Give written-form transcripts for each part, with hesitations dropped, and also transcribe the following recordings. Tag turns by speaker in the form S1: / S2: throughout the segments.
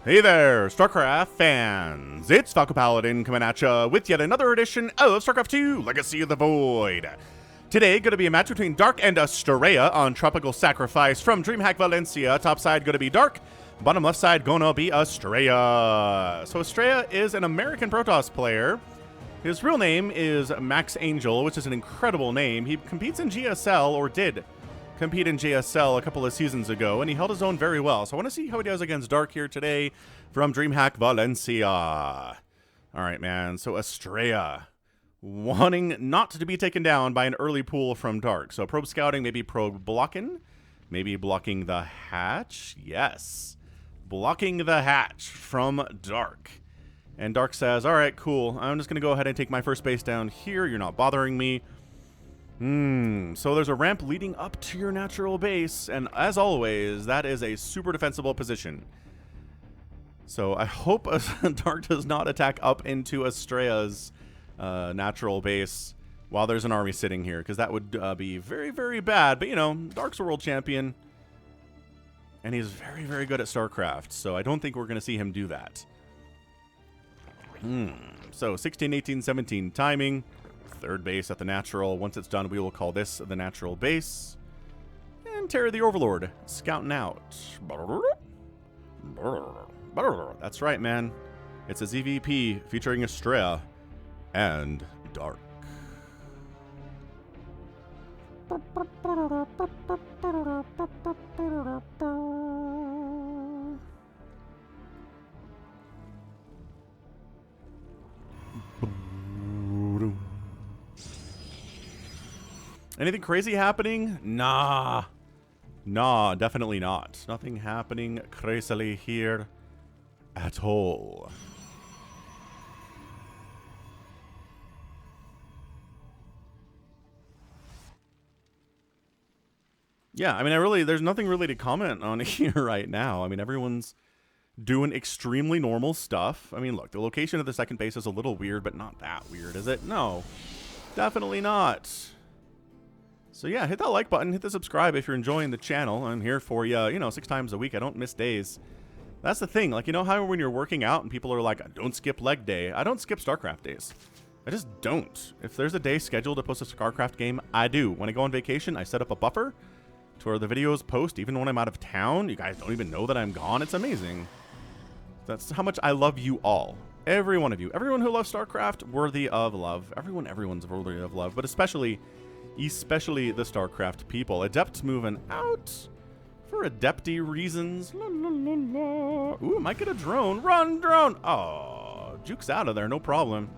S1: Hey there, StarCraft fans! It's Falcon Paladin coming at ya with yet another edition of StarCraft 2 Legacy of the Void. Today, going to be a match between Dark and Astrea on Tropical Sacrifice from DreamHack Valencia. Top side going to be Dark, bottom left side going to be Astrea. So Astrea is an American Protoss player. His real name is Max Angel, which is an incredible name. He competes in GSL, or did compete in GSL a couple of seasons ago, and he held his own very well. So I want to see how he does against Dark here today from DreamHack Valencia. All right, man. So Astrea wanting not to be taken down by an early pool from Dark. So probe scouting, maybe probe blocking, maybe blocking the hatch. Yes, blocking the hatch from Dark. And Dark says, all right, cool. I'm just going to go ahead and take my first base down here. You're not bothering me. So there's a ramp leading up to your natural base, and as always, that is a super defensible position. So I hope Dark does not attack up into Astrea's natural base while there's an army sitting here, because that would be very, very bad. But, you know, Dark's a world champion, and he's very, very good at StarCraft, so I don't think we're going to see him do that. So 16, 18, 17 timing. Third base at the natural. Once it's done, we will call this the natural base. And Terry the Overlord scouting out. That's right, man. It's a ZVP featuring Astrea and Dark. Anything crazy happening? Nah, definitely not. Nothing happening crazily here at all. Yeah, I mean, there's nothing really to comment on here right now. I mean, everyone's doing extremely normal stuff. I mean, look, the location of the second base is a little weird, but not that weird, is it? No, definitely not. So yeah, hit that like button, hit the subscribe if you're enjoying the channel. I'm here for you, you know, 6 times a week. I don't miss days. That's the thing. Like, you know how when you're working out and people are like, don't skip leg day. I don't skip StarCraft days. I just don't. If there's a day scheduled to post a StarCraft game, I do. When I go on vacation, I set up a buffer to where the videos post even when I'm out of town. You guys don't even know that I'm gone. It's amazing. That's how much I love you all. Every one of you. Everyone who loves StarCraft, worthy of love. Everyone's worthy of love, but especially the StarCraft people. Adepts moving out for adepty reasons. La, la, la, la. Ooh, might get a drone. Run, drone. Oh, Juke's out of there. No problem.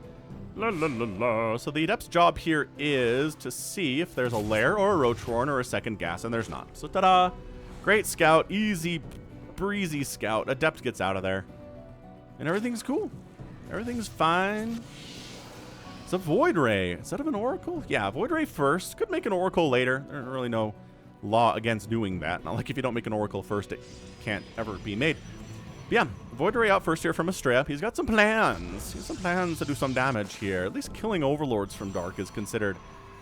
S1: La, la, la, la. So the adept's job here is to see if there's a lair or a roach-warren or a second gas, and there's not. So ta-da. Great scout. Easy, breezy scout. Adept gets out of there. And everything's cool. Everything's fine. It's a Void Ray instead of an Oracle. Yeah, Void Ray first. Could make an Oracle later. There's really no law against doing that. Not like if you don't make an Oracle first, it can't ever be made. But yeah, Void Ray out first here from Astrea. He's got some plans. He has some plans to do some damage here. At least killing Overlords from Dark is considered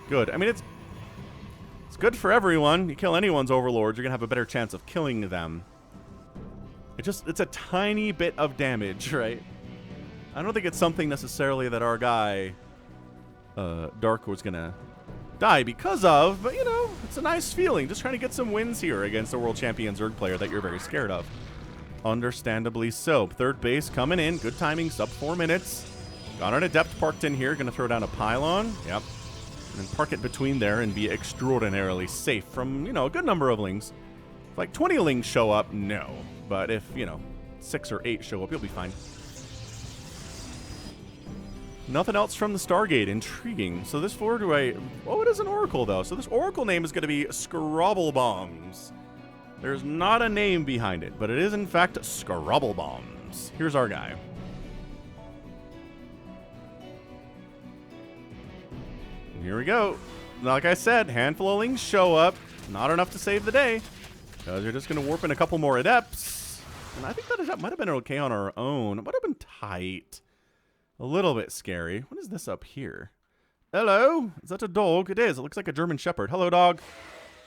S1: good. I mean, it's good for everyone. You kill anyone's Overlords, you're going to have a better chance of killing them. It's a tiny bit of damage, right? I don't think it's something necessarily that our guy Dark was gonna die because of, but you know, it's a nice feeling. Just trying to get some wins here against a world champion Zerg player that you're very scared of. Understandably so. Third base coming in. Good timing, sub 4 minutes. Got an adept parked in here. Gonna throw down a pylon. Yep. And then park it between there and be extraordinarily safe from, you know, a good number of lings. If like 20 lings show up, no. But if, you know, 6 or 8 show up, you'll be fine. Nothing else from the Stargate. Intriguing. So this Void Ray... Oh, it is an Oracle, though. So this Oracle name is going to be Scrubble Bombs. There's not a name behind it, but it is, in fact, Scrubble Bombs. Here's our guy. And here we go. Like I said, handful of lings show up. Not enough to save the day, because you're just going to warp in a couple more Adepts. And I think that Adept might have been okay on our own. It might have been tight. A little bit scary. What is this up here? Hello? Is that a dog? It is. It looks like a German Shepherd. Hello, dog.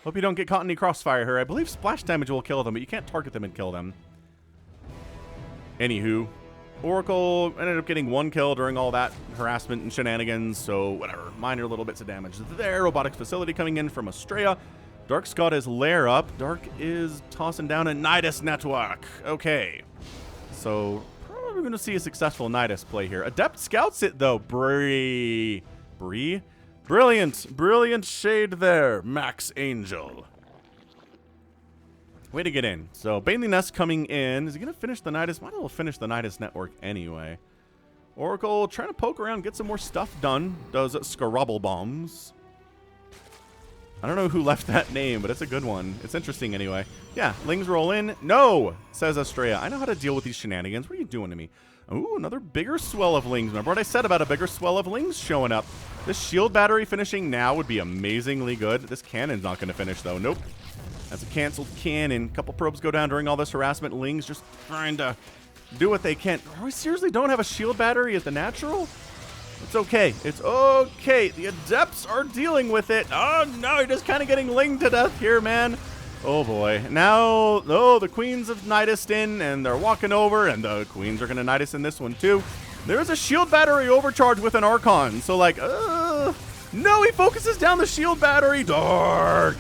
S1: Hope you don't get caught in any crossfire here. I believe splash damage will kill them, but you can't target them and kill them. Anywho, Oracle ended up getting 1 kill during all that harassment and shenanigans, so whatever. Minor little bits of damage there. Robotics facility coming in from Astrea. Dark's got his lair up. Dark is tossing down a Nidus network. Okay. So, probably going to see a successful Nidus play here. Adept scouts it, though. Bree. Brilliant. Brilliant shade there, Max Angel. Way to get in. So, Bailey Nest coming in. Is he going to finish the Nidus? Might as well finish the Nidus network anyway. Oracle trying to poke around, get some more stuff done. Does Scarabble Bombs. I don't know who left that name, but it's a good one. It's interesting anyway. Yeah, Lings roll in. No, says Astrea. I know how to deal with these shenanigans. What are you doing to me? Ooh, another bigger swell of Lings. Remember what I said about a bigger swell of Lings showing up? This shield battery finishing now would be amazingly good. This cannon's not going to finish, though. Nope. That's a canceled cannon. Couple probes go down during all this harassment. Lings just trying to do what they can. We seriously don't have a shield battery at the natural? It's okay. It's okay. The Adepts are dealing with it. Oh, no. You're just kind of getting Linged to death here, man. Oh, boy. Now, the Queens have Nidused in, and they're walking over, and the Queens are going to Nidus in this one, too. There's a shield battery overcharge with an Archon. So, like, no, he focuses down the shield battery. Dark.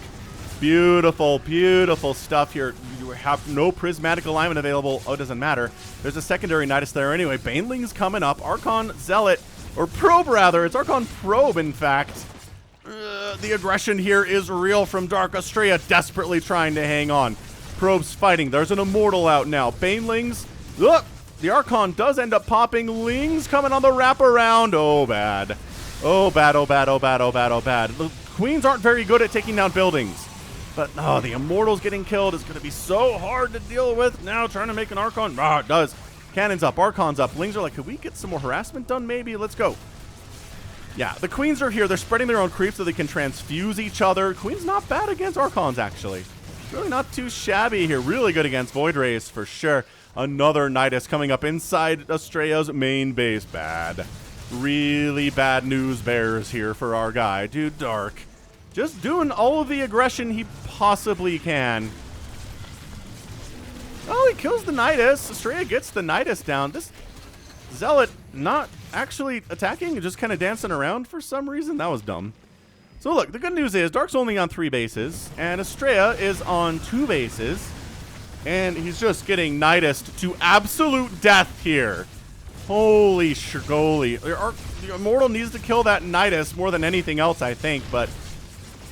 S1: Beautiful, beautiful stuff here. You have no prismatic alignment available. Oh, it doesn't matter. There's a secondary Nidus there anyway. Baneling's coming up. Archon Zealot. Or Probe, rather. It's Archon Probe, in fact. The aggression here is real from Dark. Astrea desperately trying to hang on. Probe's fighting. There's an Immortal out now. Banelings. Look, the Archon does end up popping. Lings coming on the wraparound. Oh, bad. Oh, bad, oh, bad, oh, bad, oh, bad, oh, bad. The Queens aren't very good at taking down buildings. But, oh, the Immortal's getting killed. It's going to be so hard to deal with. Now trying to make an Archon. Ah, it does. Cannon's up. Archon's up. Lings are like, could we get some more harassment done maybe? Let's go. Yeah, the Queens are here. They're spreading their own creep so they can transfuse each other. Queen's not bad against Archons, actually. Really not too shabby here. Really good against Void Rays, for sure. Another Nidus coming up inside Astrea's main base. Bad. Really bad news bears here for our guy. Dude, Dark. Just doing all of the aggression he possibly can. Oh, he kills the Nidus. Astrea gets the Nidus down. This Zealot not actually attacking, just kind of dancing around for some reason. That was dumb. So look, the good news is Dark's only on 3 bases, and Astrea is on 2 bases, and he's just getting Nidused to absolute death here. Holy shigoli. The Immortal needs to kill that Nidus more than anything else, I think, but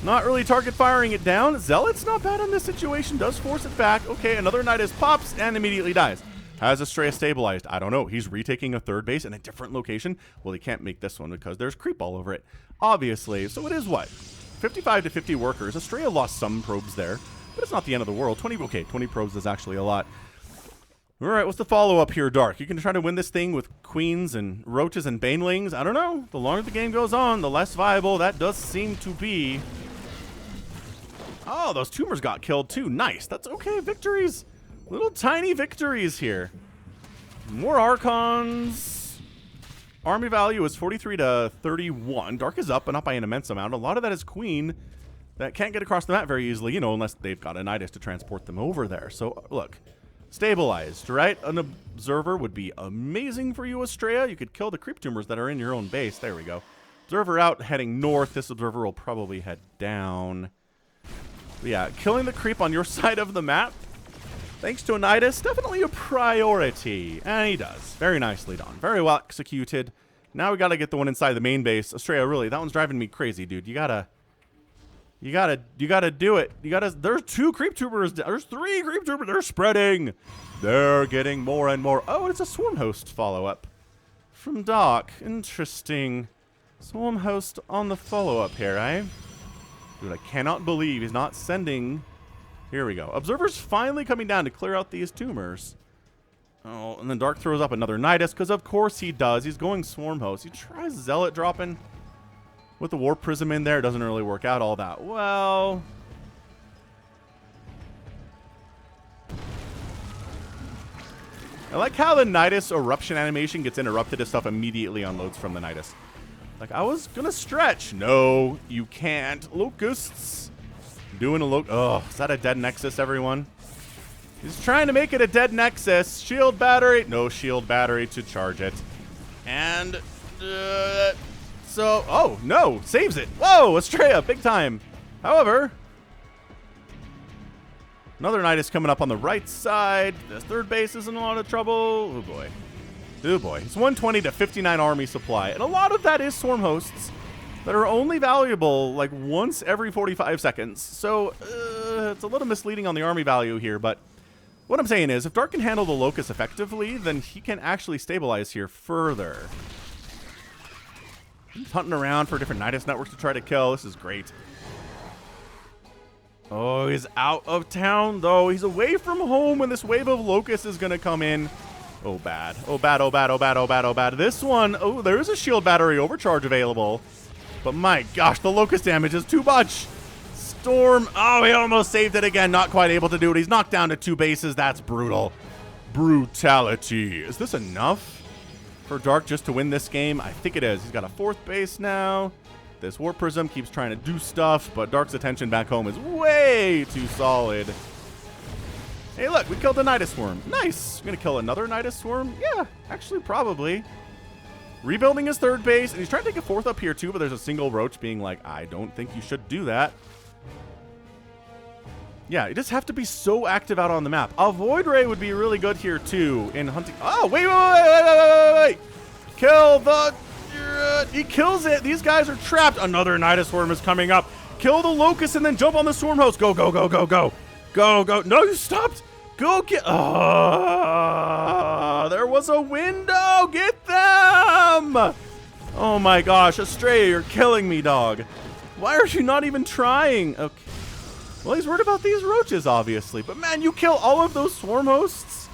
S1: not really target firing it down. Zealot's not bad in this situation. Does force it back. Okay, another Nidus pops and immediately dies. Has Astrea stabilized? I don't know. He's retaking a 3rd base in a different location. Well, he can't make this one because there's creep all over it, obviously. So it is what? 55 to 50 workers. Astrea lost some probes there, but it's not the end of the world. 20 probes is actually a lot. All right, what's the follow-up here, Dark? You can try to win this thing with Queens and Roaches and Banelings. I don't know. The longer the game goes on, the less viable that does seem to be. Oh, those tumors got killed too. Nice. That's okay. Victories. Little tiny victories here. More Archons. Army value is 43 to 31. Dark is up, but not by an immense amount. A lot of that is Queen that can't get across the map very easily, unless they've got a Nidus to transport them over there. So, look. Stabilized, right? An Observer would be amazing for you, Astrea. You could kill the creep tumors that are in your own base. There we go. Observer out, heading north. This Observer will probably head down. But yeah, killing the creep on your side of the map, thanks to a Nidus, definitely a priority. And he does. Very nicely done. Very well executed. Now we gotta get the one inside the main base. Astrea, really, that one's driving me crazy, dude. You gotta do it. There's 2 creep troopers. There's 3 creep troopers. They're spreading. They're getting more and more. Oh, it's a Swarm Host follow-up from Doc. Interesting. Swarm Host on the follow-up here, eh? Dude, I cannot believe he's not sending. Here we go. Observer's finally coming down to clear out these tumors. Oh, and then Dark throws up another Nidus, because of course he does. He's going Swarm Host. He tries Zealot dropping. With the Warp Prism in there, it doesn't really work out all that well. I like how the Nidus eruption animation gets interrupted as stuff immediately unloads from the Nidus. Like, I was gonna stretch. No, you can't. Locusts. Doing a oh, is that a dead Nexus, everyone? He's trying to make it a dead Nexus. Shield battery. No shield battery to charge it. And so, oh, no. Saves it. Whoa, Astrea, big time. However, another Knight is coming up on the right side. This third base is in a lot of trouble. Oh, boy. Oh, boy. It's 120 to 59 army supply. And a lot of that is Swarm Hosts that are only valuable like once every 45 seconds. So it's a little misleading on the army value here, but what I'm saying is if Dark can handle the Locust effectively, then he can actually stabilize here further. He's hunting around for different Nidus networks to try to kill. This is great. Oh, he's out of town, though. He's away from home when this wave of Locust is going to come in. Oh, bad. Oh, bad, oh, bad, oh, bad, oh, bad, oh, bad. This one, oh, there is a shield battery overcharge available. But my gosh, the Locust damage is too much. Storm. Oh, he almost saved it again. Not quite able to do it. He's knocked down to 2 bases. That's brutal. Brutality. Is this enough for Dark just to win this game? I think it is. He's got a 4th base now. This Warp Prism keeps trying to do stuff, but Dark's attention back home is way too solid. Hey, look, we killed a Nidus Swarm. Nice. I'm going to kill another Nidus Swarm? Yeah, actually, probably. Rebuilding his 3rd base, and he's trying to take a 4th up here, too, but there's a single Roach being like, I don't think you should do that. Yeah, you just have to be so active out on the map. A Void Ray would be really good here, too, in hunting. Oh, wait. Kill the... he kills it. These guys are trapped. Another Nidus Swarm is coming up. Kill the Locust and then jump on the Swarm Host. Go, go, go, go, go. Go, go. No, you stopped. Go get... there was a window. Get them. Oh, my gosh. Astrea, you're killing me, dog. Why are you not even trying? Okay. Well, he's worried about these roaches, obviously. But, man, you kill all of those Swarm Hosts?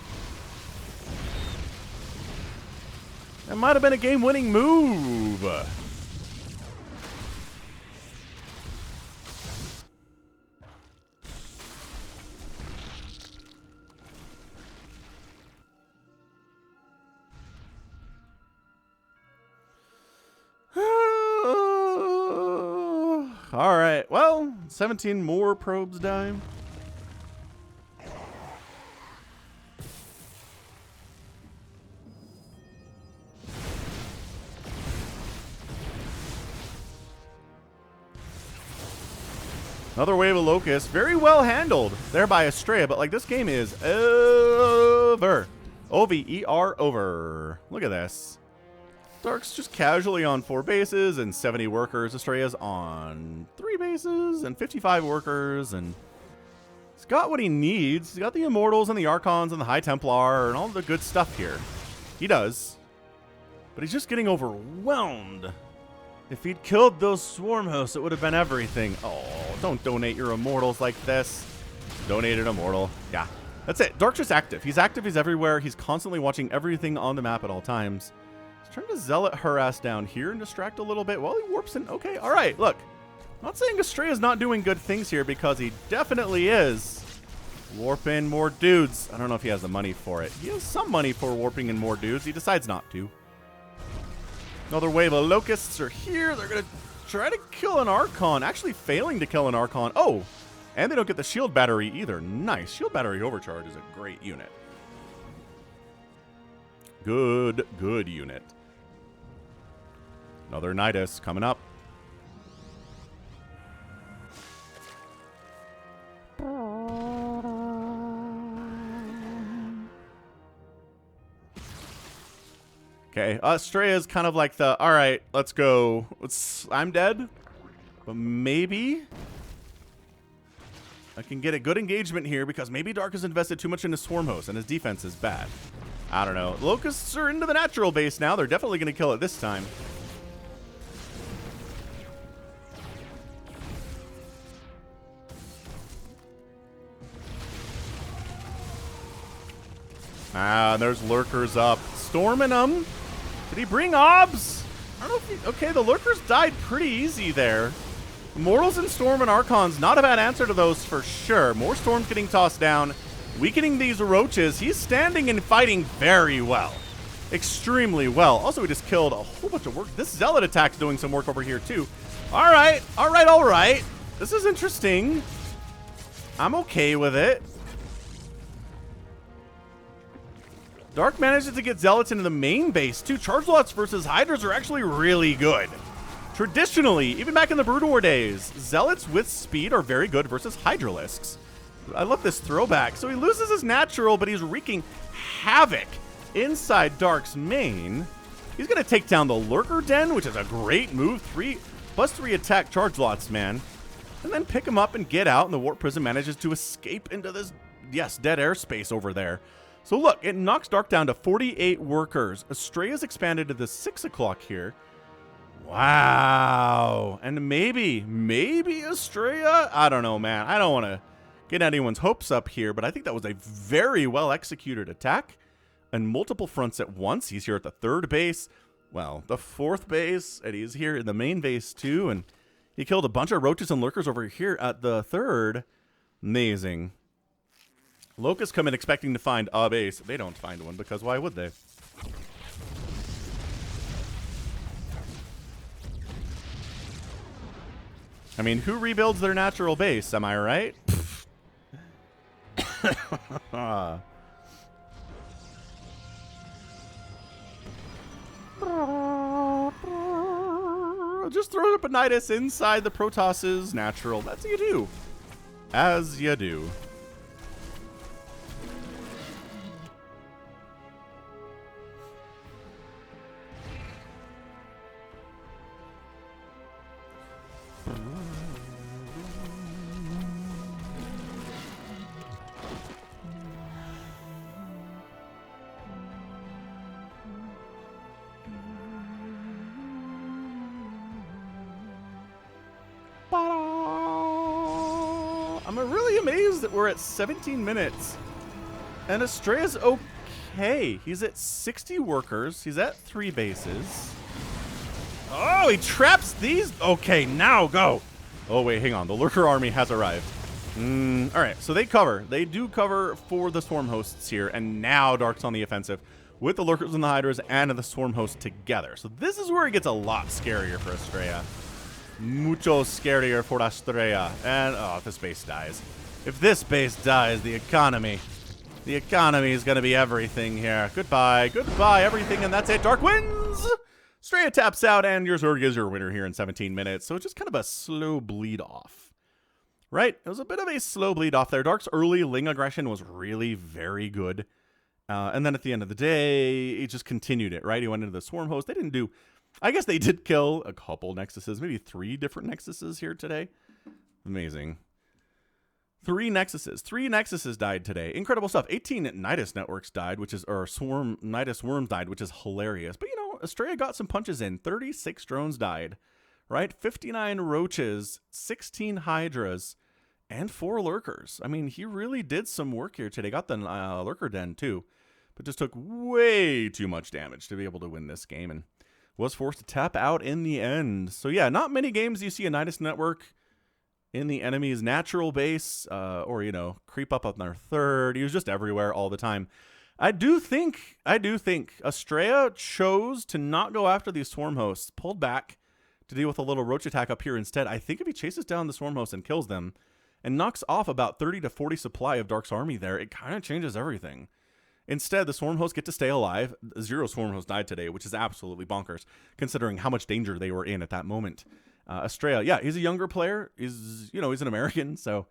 S1: That might have been a game-winning move. All right, well, 17 more probes die. Another wave of Locust. Very well handled there by Astrea, but like this game is over. O-V-E-R, over. Look at this. Dark's just casually on 4 bases and 70 workers. Astrea's on 3 bases and 55 workers, and he's got what he needs. He's got the Immortals and the Archons and the High Templar and all the good stuff here. He does. But he's just getting overwhelmed. If he'd killed those Swarm Hosts, it would have been everything. Oh, don't donate your Immortals like this. Donate an Immortal. Yeah, that's it. Dark's just active. He's active. He's everywhere. He's constantly watching everything on the map at all times. He's trying to Zealot harass down here and distract a little bit while he warps in. Okay, all right, look. I'm not saying Astrea's not doing good things here, because he definitely is. Warp in more dudes. I don't know if he has the money for it. He has some money for warping in more dudes. He decides not to. Another wave of Locusts are here. They're going to try to kill an Archon. Actually failing to kill an Archon. Oh, and they don't get the shield battery either. Nice. Shield battery overcharge is a great unit. Good unit. Another Nidus coming up. Okay, Astrea is kind of like the, all right, let's go. I'm dead, but maybe I can get a good engagement here, because maybe Dark has invested too much into Swarm Host and his defense is bad. I don't know. Locusts are into the natural base now. They're definitely going to kill it this time. Ah, there's Lurkers up. Storming them. Did he bring Obs? I don't know if he... Okay, the Lurkers died pretty easy there. Immortals and Storm and Archons, not a bad answer to those for sure. More Storms getting tossed down. Weakening these Roaches. He's standing and fighting very well. Extremely well. Also, we just killed a whole bunch of work. This Zealot attack's doing some work over here, too. All right. All right, all right. This is interesting. I'm okay with it. Dark manages to get Zealots into the main base, too. Charge lots versus Hydras are actually really good. Traditionally, even back in the Brood War days, Zealots with speed are very good versus Hydralisks. I love this throwback. So he loses his natural, but he's wreaking havoc inside Dark's main. He's going to take down the Lurker Den, which is a great move. +3 attack charge lots, man. And then pick him up and get out, and the Warp Prism manages to escape into this, yes, dead airspace over there. So look, it knocks Dark down to 48 workers. Astrea's expanded to the 6 o'clock here. Wow. And maybe Astrea? I don't know, man. I don't want to get anyone's hopes up here, but I think that was a very well executed attack on multiple fronts at once. He's here at the 3rd base, well, the 4th base, and he's here in the main base too, and he killed a bunch of roaches and lurkers over here at the 3rd. Amazing. Locusts come in expecting to find a base. They don't find one, because why would they? I mean, who rebuilds their natural base? Am I right? Just throw up a Nidus inside the Protoss's natural. That's what you do. As you do. I'm really amazed that we're at 17 minutes. And Astrea's okay. He's at 60 workers. He's at 3 bases. Oh, he traps these. Okay, now go. Oh, wait, hang on. The Lurker army has arrived. All right, so they cover. They do cover for the Swarm hosts here. And now Dark's on the offensive with the Lurkers and the Hydras and the Swarm host together. So this is where it gets a lot scarier for Astrea. Mucho scarier for Astrea. And, oh, if this base dies. If this base dies, the economy is going to be everything here. Goodbye, everything, and that's it. Dark wins! Astrea taps out, and your Zerg is your winner here in 17 minutes. So it's just kind of a slow bleed off. Right? It was a bit of a slow bleed off there. Dark's early Ling aggression was really very good. And then at the end of the day, he just continued it, right? He went into the Swarm host. They didn't do... I guess they did kill a couple Nexuses, maybe 3 different Nexuses here today. Amazing. 3 Nexuses died today. Incredible stuff. 18 Nidus networks died, which is, or Swarm Nidus worms died, which is hilarious. But you know, Astrea got some punches in. 36 drones died, right? 59 roaches, 16 hydras, and 4 lurkers. I mean, he really did some work here today. Got the lurker den too, but just took way too much damage to be able to win this game and was forced to tap out in the end. So yeah, not many games you see a Nidus network in the enemy's natural base, or, you know, creep up on their 3rd. He was just everywhere all the time. I do think Astrea chose to not go after these Swarm hosts, pulled back to deal with a little roach attack up here instead. I think if he chases down the Swarm hosts and kills them and knocks off about 30 to 40 supply of Dark's army there, it kind of changes everything. Instead, the Swarm hosts get to stay alive. 0 Swarm hosts died today, which is absolutely bonkers, considering how much danger they were in at that moment. Astrea, yeah, he's a younger player. He's an American, so,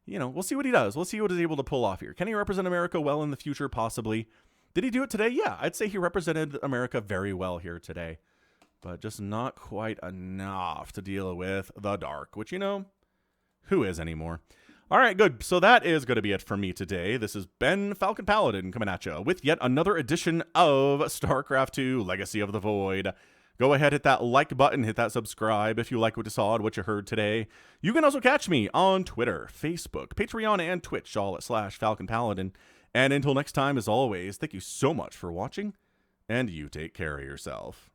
S1: we'll see what he does. We'll see what he's able to pull off here. Can he represent America well in the future? Possibly. Did he do it today? Yeah, I'd say he represented America very well here today, but just not quite enough to deal with the Dark, which, who is anymore? All right, good. So that is going to be it for me today. This has been Falcon Paladin coming at you with yet another edition of StarCraft 2 Legacy of the Void. Go ahead, hit that like button, hit that subscribe if you like what you saw and what you heard today. You can also catch me on Twitter, Facebook, Patreon, and Twitch, all at /Falcon Paladin. And until next time, as always, thank you so much for watching, and you take care of yourself.